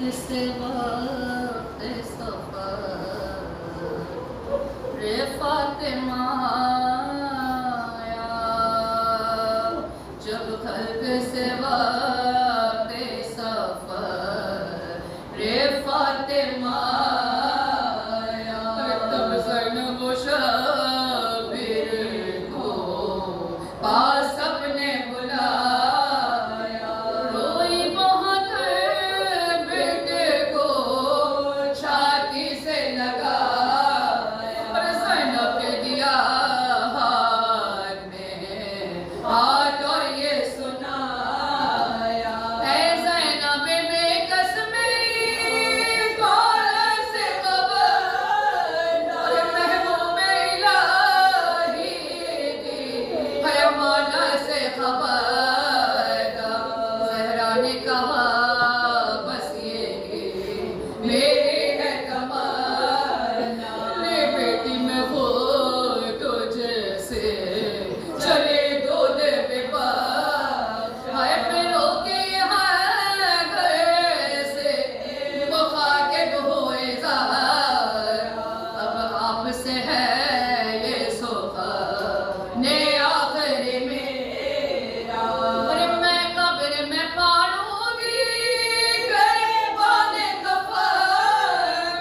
इस वक्त सफर रे फातिमा आया, जब खल्क से वक्त सफर रे फातिमा आया, तब ज़ैनब व शबीर को पास अपने बुलाया, रोई बहुत बेटे को छाती से लगाया, और ज़ैनब ने दिया हाथ में हाथ और ये सुनाया, ऐ ज़ैनब बेकस मेरी कॉलर से खबर, और महबूब इलाही की पैमाना से खबर। ज़हरा ने कहा बस ये मेरी है तमन्ना, ले बेटी मैं वो तुझसे चले दूध बेपाक, हाय पैरों के यहाँ घर से मुखा के होए ज़हरा, अब आपसे है ये सुखा ने आखिरी मेरा, और मैं कब्र में पालूंगी गरीबाने कफन,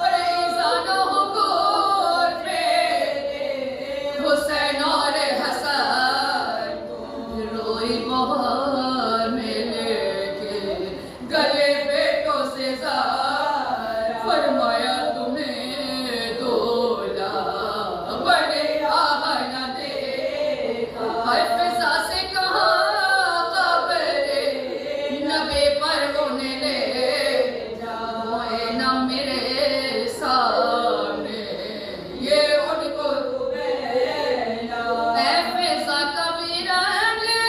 और ईज़ान हुकूर मेरे हुसैन और हसन, रोई बहार में लेके गले बेटों से ज़ारा, फरमाया तुम्हें दोला बड़े आह न देखा, हाय फिज़ा से कहा क़ब्रे नबी पर उन्हें ले जाओ, ना मेरे सामने ये उनको दुबेला, ऐ फिज़ा कभी रहने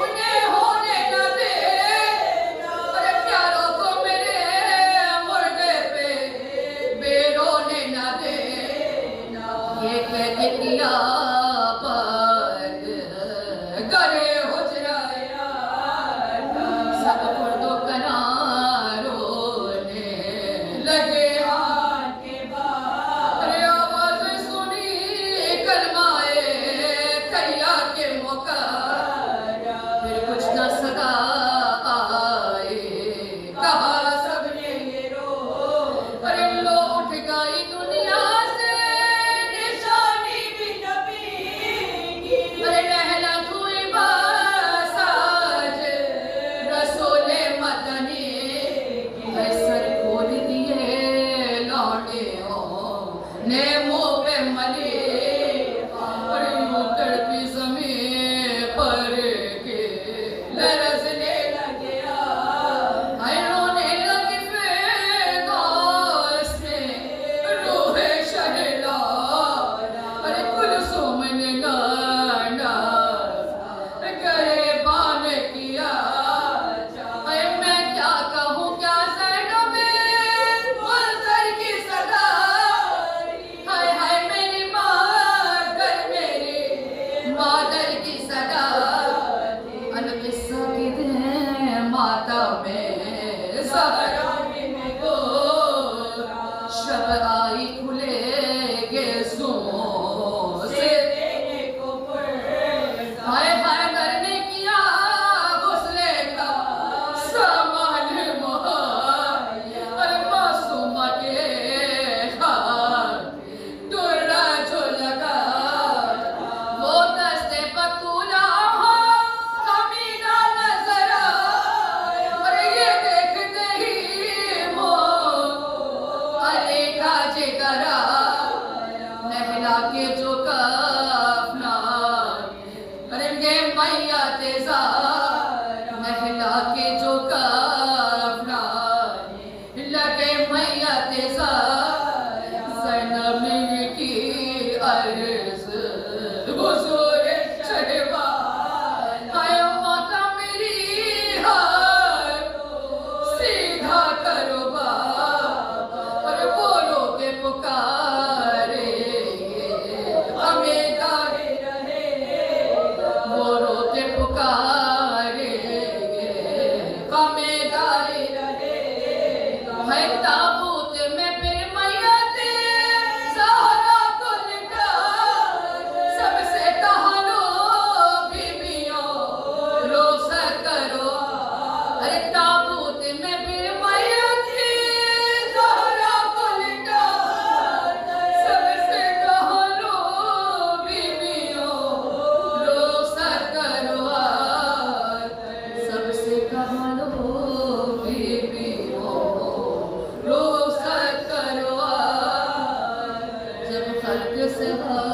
उन्हें होने न देना, अरे प्यारों को मेरे मुर्दे पे बेरोने न देना, ये कह के किया बंद करे हुजराया, सब खुर्दो करारों ने लगे हाथ के बाद, अरे आवाज सुनी कलमाए करिया के मुकर्रा, फिर कुछ न सदा आए कहा सबने ये रो, अरे लो उठ गई दुनिया से निशानी भी नबी की, अरे लहला धुई बासाज रसूले मदनी की, है सर खोल दिए लौटियों ने मुँह पे मली, और यूं तड़पी ज़मीं पर के लरज़ने लगे, हाय रोने लगी फ़िरदौस में रूहे शहला, अरे कुलसूम ने गाना गरेबान किया, हाय मैं क्या कहूँ क्या ज़ैनब मुल्ज़र की सगाई, हाय हाय मेरी माँ स्वर्ग सहा